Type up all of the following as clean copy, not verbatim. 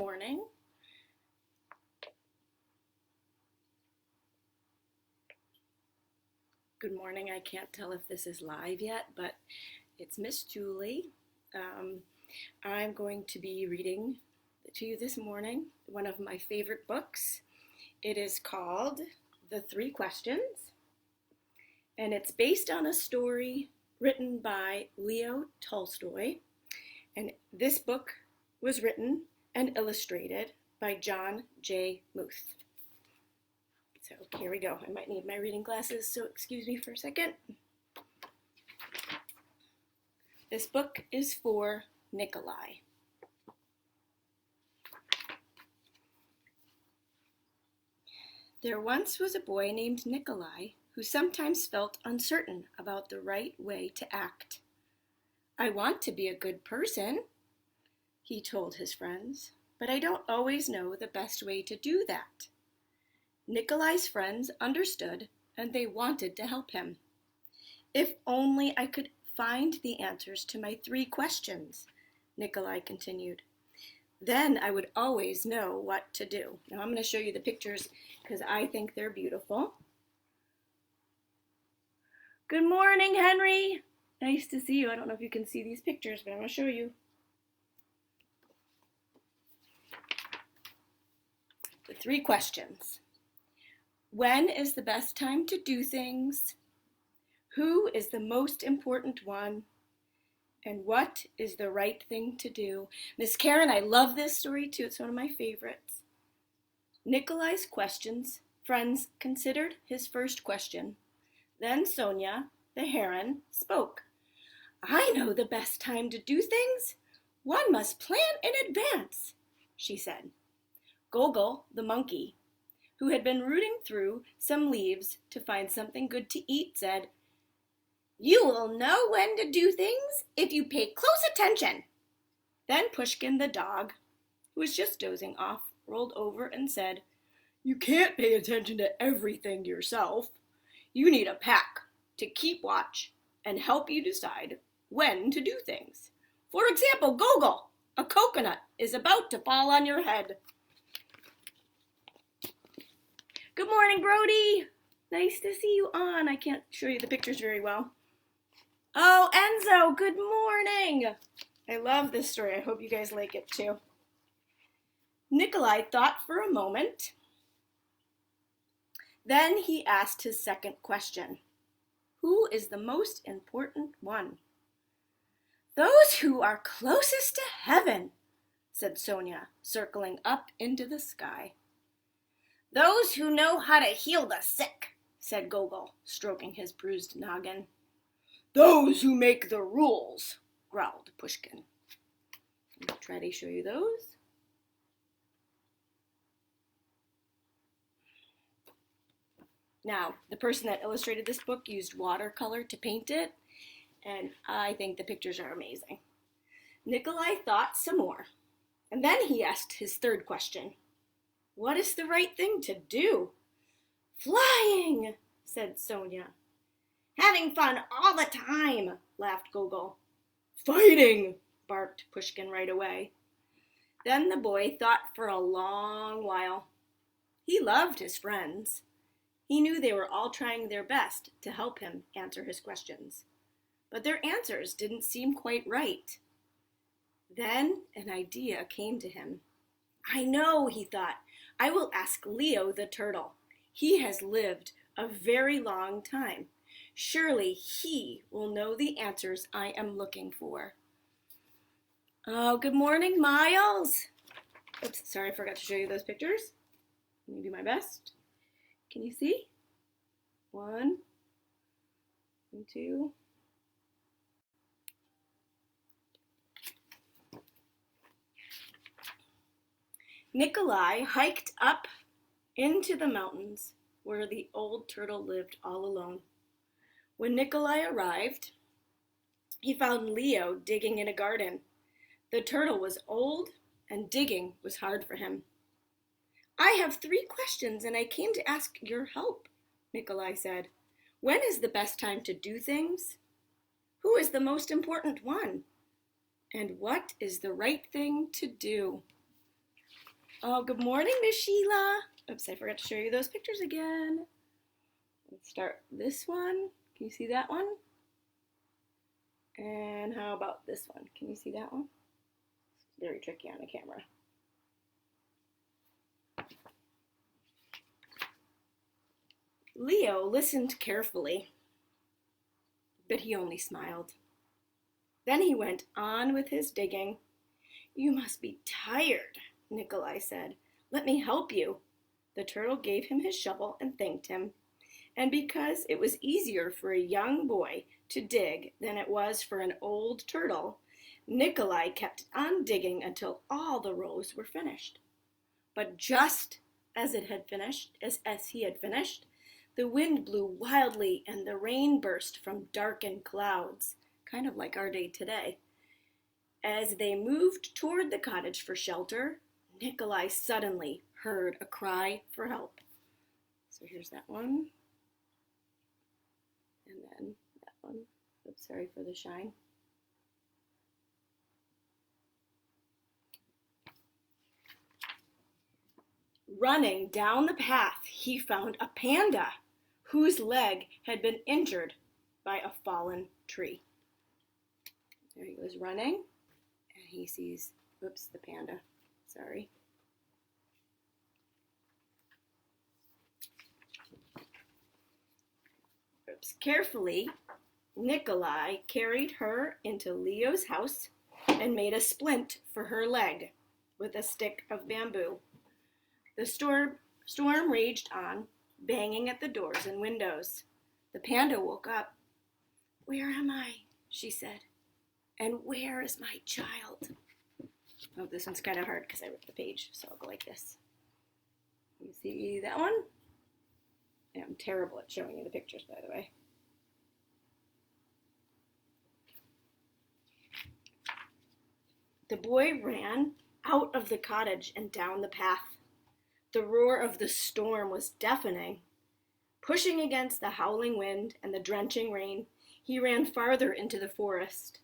Morning. Good morning. I can't tell if this is live yet, but it's Miss Julie. I'm going to be reading to you this morning one of my favorite books. It is called The Three Questions, and it's based on a story written by Leo Tolstoy. And this book was written and illustrated by John J. Muth. So here we go. I might need my reading glasses, so excuse me for a second. This book is for Nikolai. There once was a boy named Nikolai who sometimes felt uncertain about the right way to act. "I want to be a good person," he told his friends, "but I don't always know the best way to do that." Nikolai's friends understood, and they wanted to help him. "If only I could find the answers to my three questions," Nikolai continued. "Then I would always know what to do." Now I'm going to show you the pictures because I think they're beautiful. Good morning, Henry. Nice to see you. I don't know if you can see these pictures, but I'm going to show you. The three questions. When is the best time to do things? Who is the most important one? And what is the right thing to do? Miss Karen, I love this story too. It's one of my favorites. Nikolai's friends considered his first question. Then Sonia, the heron, spoke. "I know the best time to do things. One must plan in advance," she said. Gogol, the monkey, who had been rooting through some leaves to find something good to eat, said, "You will know when to do things if you pay close attention." Then Pushkin, the dog, who was just dozing off, rolled over and said, "You can't pay attention to everything yourself. You need a pack to keep watch and help you decide when to do things. For example, Gogol, a coconut is about to fall on your head." Good morning, Brody. Nice to see you on. I can't show you the pictures very well. Oh, Enzo, good morning. I love this story. I hope you guys like it too. Nikolai thought for a moment. Then he asked his second question. Who is the most important one? "Those who are closest to heaven," said Sonia, circling up into the sky. "Those who know how to heal the sick," said Gogol, stroking his bruised noggin. "Those who make the rules," growled Pushkin. I'll try to show you those. Now, the person that illustrated this book used watercolor to paint it, and I think the pictures are amazing. Nikolai thought some more, and then he asked his third question. "What is the right thing to do?" "Flying," said Sonia. "Having fun all the time," laughed Gogol. "Fighting," barked Pushkin right away. Then the boy thought for a long while. He loved his friends. He knew they were all trying their best to help him answer his questions. But their answers didn't seem quite right. Then an idea came to him. "I know," he thought. "I will ask Leo the turtle. He has lived a very long time. Surely he will know the answers I am looking for." Oh, good morning, Miles. Oops, sorry, I forgot to show you those pictures. Let me do my best. Can you see? 1 and 2. Nikolai hiked up into the mountains where the old turtle lived all alone. When Nikolai arrived, he found Leo digging in a garden. The turtle was old and digging was hard for him. "I have 3 questions and I came to ask your help," Nikolai said. "When is the best time to do things? Who is the most important one? And what is the right thing to do?" Oh, good morning, Miss Sheila. Oops, I forgot to show you those pictures again. Let's start this one. Can you see that one? And how about this one? Can you see that one? It's very tricky on the camera. Leo listened carefully, but he only smiled. Then he went on with his digging. You must be tired, Nikolai said. Let me help you. The turtle gave him his shovel and thanked him. And because it was easier for a young boy to dig than it was for an old turtle, Nikolai kept on digging until all the rows were finished. But just as he had finished, the wind blew wildly and the rain burst from darkened clouds, kind of like our day today. As they moved toward the cottage for shelter, Nikolai suddenly heard a cry for help. So here's that one. And then that one. Oops, sorry for the shine. Running down the path, he found a panda whose leg had been injured by a fallen tree. There he was running, and he sees, oops, the panda, sorry. Oops, carefully, Nikolai carried her into Leo's house and made a splint for her leg with a stick of bamboo. The storm raged on, banging at the doors and windows. The panda woke up. Where am I? She said. And where is my child? Oh, this one's kind of hard because I ripped the page, so I'll go like this. You see that one? Yeah, I'm terrible at showing you the pictures, by the way. The boy ran out of the cottage and down the path. The roar of the storm was deafening. Pushing against the howling wind and the drenching rain, he ran farther into the forest.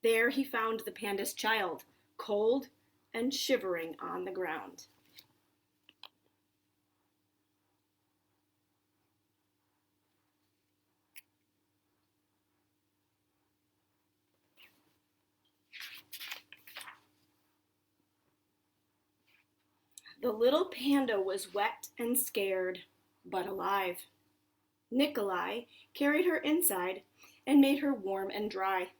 There he found the panda's child, cold and shivering on the ground. The little panda was wet and scared, but alive. Nikolai carried her inside and made her warm and dry.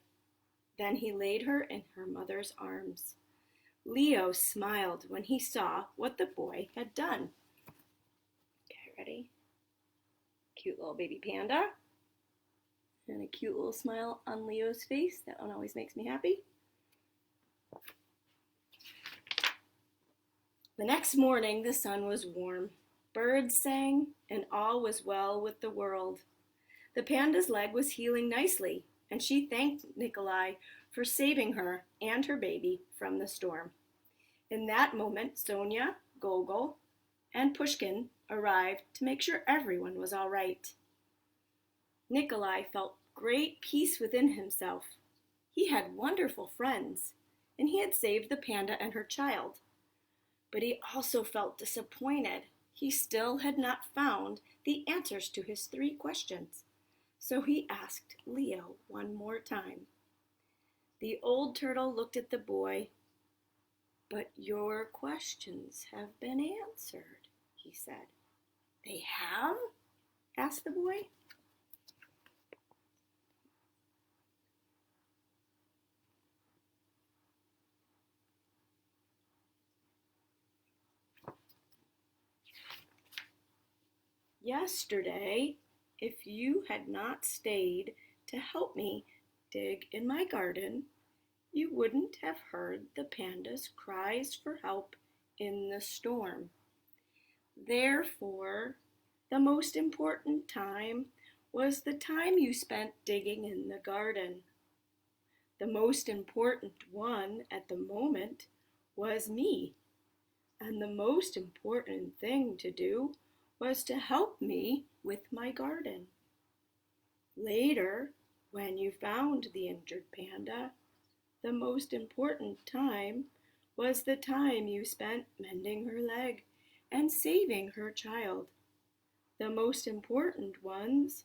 Then he laid her in her mother's arms. Leo smiled when he saw what the boy had done. Okay, ready? Cute little baby panda. And a cute little smile on Leo's face. That one always makes me happy. The next morning the sun was warm. Birds sang, and all was well with the world. The panda's leg was healing nicely, and she thanked Nikolai for saving her and her baby from the storm. In that moment, Sonia, Gogol, and Pushkin arrived to make sure everyone was all right. Nikolai felt great peace within himself. He had wonderful friends, and he had saved the panda and her child. But he also felt disappointed. He still had not found the answers to his 3 questions. So he asked Leo one more time. The old turtle looked at the boy. But your questions have been answered, he said. They have? Asked the boy. Yesterday, if you had not stayed to help me dig in my garden, you wouldn't have heard the panda's cries for help in the storm. Therefore, the most important time was the time you spent digging in the garden. The most important one at the moment was me, and the most important thing to do was to help me with my garden. Later, when you found the injured panda, the most important time was the time you spent mending her leg and saving her child. The most important ones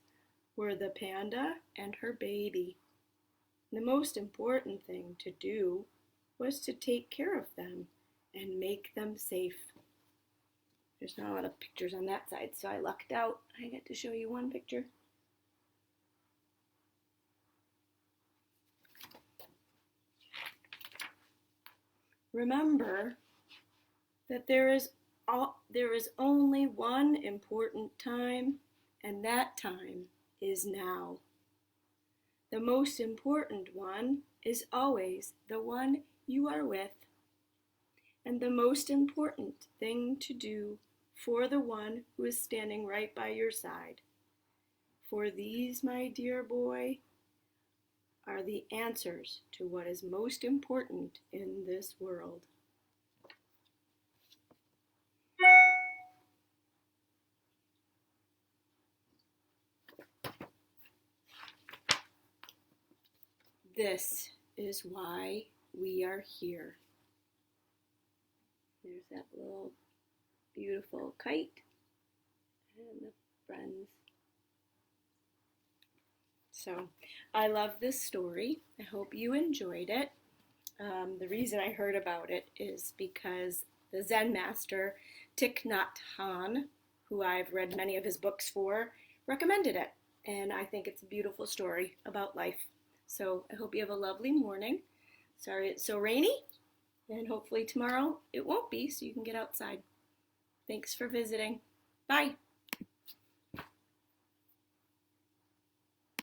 were the panda and her baby. The most important thing to do was to take care of them and make them safe. There's not a lot of pictures on that side, so I lucked out. I get to show you one picture. Remember that there is only one important time, and that time is now. The most important one is always the one you are with. And the most important thing to do for the one who is standing right by your side. For these, my dear boy, are the answers to what is most important in this world. This is why we are here. There's that little beautiful kite and the friends. So I love this story. I hope you enjoyed it. The reason I heard about it is because the Zen master Thich Nhat Hanh, who I've read many of his books for, recommended it. And I think it's a beautiful story about life. So I hope you have a lovely morning. Sorry it's so rainy, and hopefully tomorrow it won't be so you can get outside. Thanks for visiting. Bye.